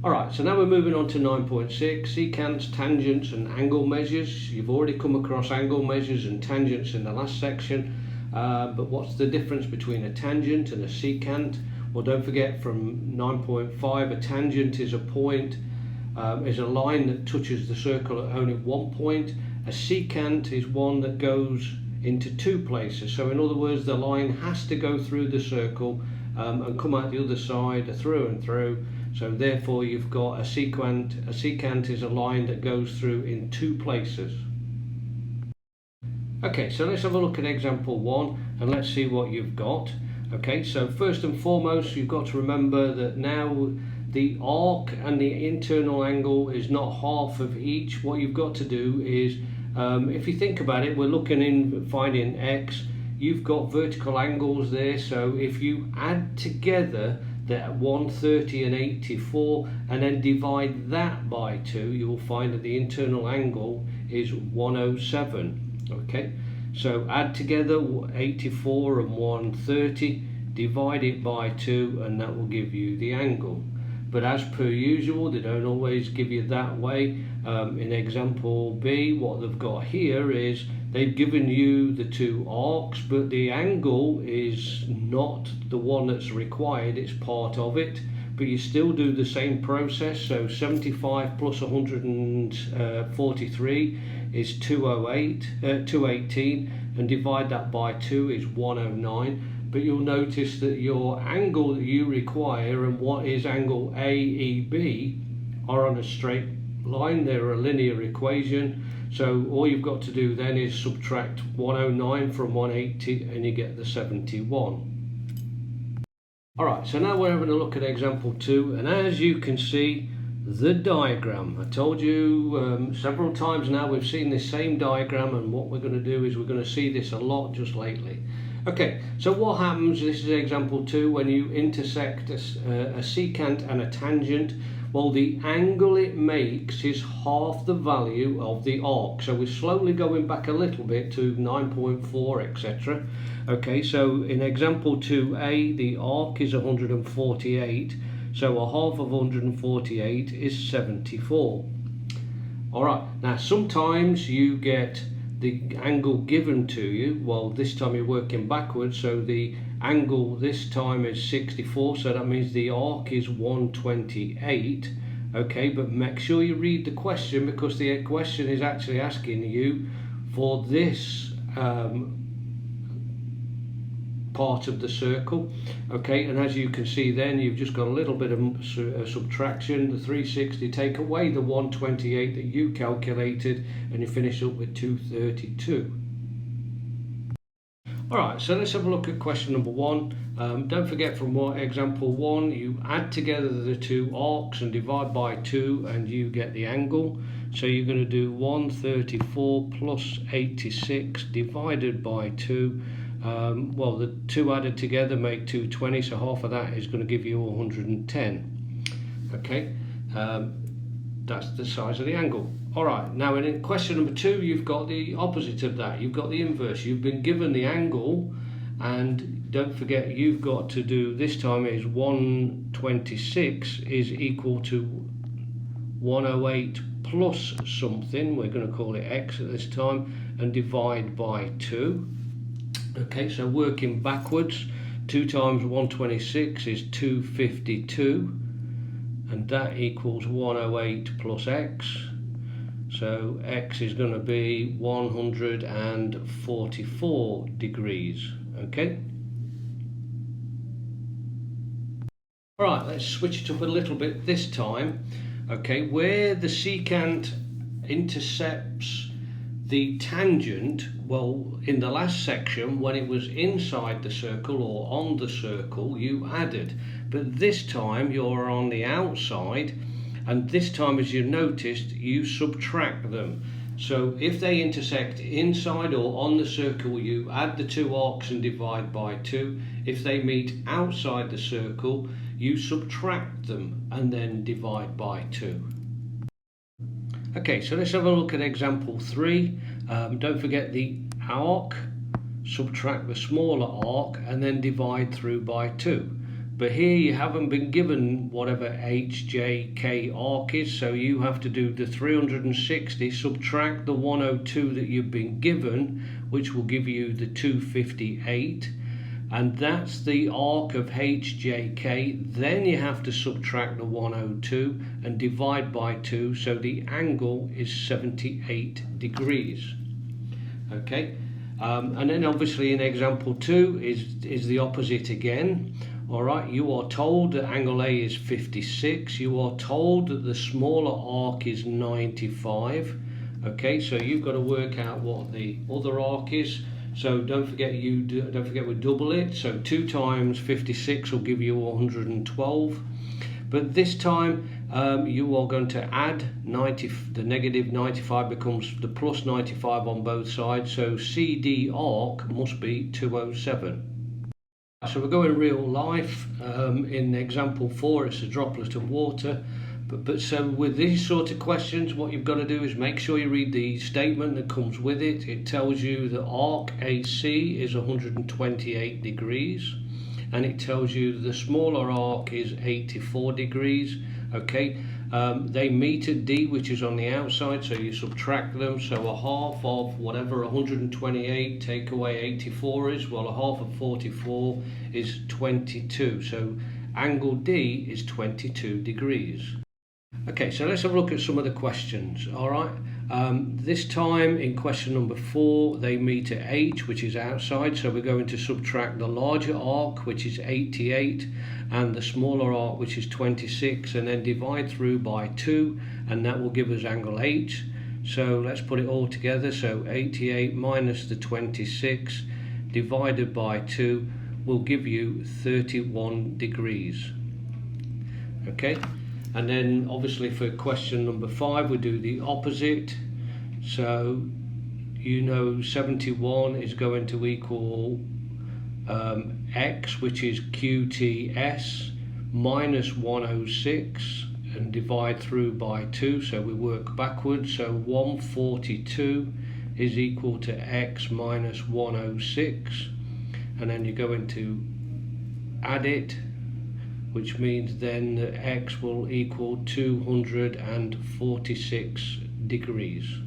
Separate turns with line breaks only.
Alright, so now we're moving on to 9.6, secants, tangents and angle measures. You've already come across angle measures and tangents in the last section, but what's the difference between a tangent and a secant? Well, don't forget from 9.5, a tangent is a point, is a line that touches the circle at only one point. A secant is one that goes into two places. So in other words, the line has to go through the circle and come out the other side, through and through. So therefore you've got a secant. A secant is a line that goes through in two places. Okay, so let's have a look at example 1 and let's see what you've got. Okay, so first and foremost you've got to remember that now the arc and the internal angle is not half of each. What you've got to do is, if you think about it, we're looking in finding x. You've got vertical angles there, so if you add together that 130 and 84 and then divide that by 2, you will find that the internal angle is 107. Okay, so add together 84 and 130, divide it by 2, and that will give you the angle. But as per usual, they don't always give you that way. In example B, what they've got here is they've given you the two arcs, but the angle is not the one that's required, it's part of it. But you still do the same process, so 75 plus 143 is 218, and divide that by 2 is 109. But you'll notice that your angle that you require and what is angle AEB are on a straight line. They're a linear equation, so all you've got to do then is subtract 109 from 180 and you get the 71. Alright, so now we're having a look at example 2, and as you can see, the diagram. I told you several times now we've seen this same diagram, and what we're going to do is we're going to see this a lot just lately. Okay, so what happens, this is example 2, when you intersect a secant and a tangent, well, the angle it makes is half the value of the arc. So we're slowly going back a little bit to 9.4, etc. Okay, so in example 2a, the arc is 148, so a half of 148 is 74. Alright, now sometimes you get the angle given to you. Well, this time you're working backwards, so the angle this time is 64, so that means the arc is 128. Okay, but make sure you read the question, because the question is actually asking you for this part of the circle. Okay, and as you can see then you've just got a little bit of subtraction. The 360, take away the 128 that you calculated, and you finish up with 232. Alright, so let's have a look at question number 1. Don't forget from example 1, you add together the two arcs and divide by 2 and you get the angle. So you're going to do 134 plus 86 divided by 2. Well, the 2 added together make 220, so half of that is going to give you 110. Okay, that's the size of the angle. Alright, now in question number 2 you've got the opposite of that, you've got the inverse. You've been given the angle, and don't forget you've got to do, this time is 126 is equal to 108 plus something, we're going to call it x at this time, and divide by 2. Okay, so working backwards, 2 times 126 is 252, and that equals 108 plus x. So x is going to be 144 degrees. Okay. Alright, let's switch it up a little bit this time. Okay, where the secant intercepts the tangent, well, in the last section when it was inside the circle or on the circle you added, but this time you're on the outside, and this time, as you noticed, you subtract them. So if they intersect inside or on the circle, you add the two arcs and divide by 2. If they meet outside the circle, you subtract them and then divide by 2. Okay, so let's have a look at example 3. Don't forget the arc, subtract the smaller arc and then divide through by 2. But here you haven't been given whatever HJK arc is, so you have to do the 360, subtract the 102 that you've been given, which will give you the 258, and that's the arc of HJK. Then you have to subtract the 102 and divide by 2, so the angle is 78 degrees. Okay, and then obviously in example 2 is the opposite again. All right, you are told that angle A is 56. You are told that the smaller arc is 95. Okay, so you've got to work out what the other arc is. So don't forget we double it. So 2 times 56 will give you 112. But this time you are going to add 90. The negative 95 becomes the plus 95 on both sides. So CD arc must be 207. So we're going real life. In example 4, it's a droplet of water. But so with these sort of questions, what you've got to do is make sure you read the statement that comes with it. It tells you the arc AC is 128 degrees, and it tells you the smaller arc is 84 degrees. Okay, they meet at D, which is on the outside, so you subtract them. So a half of whatever 128 take away 84 is, well, a half of 44 is 22. So angle D is 22 degrees. Okay, so let's have a look at some of the questions. All right, this time in question number 4, they meet at H, which is outside, so we're going to subtract the larger arc, which is 88, and the smaller arc, which is 26, and then divide through by 2, and that will give us angle H. So let's put it all together. So 88 minus the 26 divided by 2 will give you 31 degrees. Okay. And then obviously for question number 5 we do the opposite. So you know 71 is going to equal X, which is QTS, minus 106, and divide through by 2, so we work backwards. So 142 is equal to X minus 106, and then you're going to add it, which means then that X will equal 246 degrees.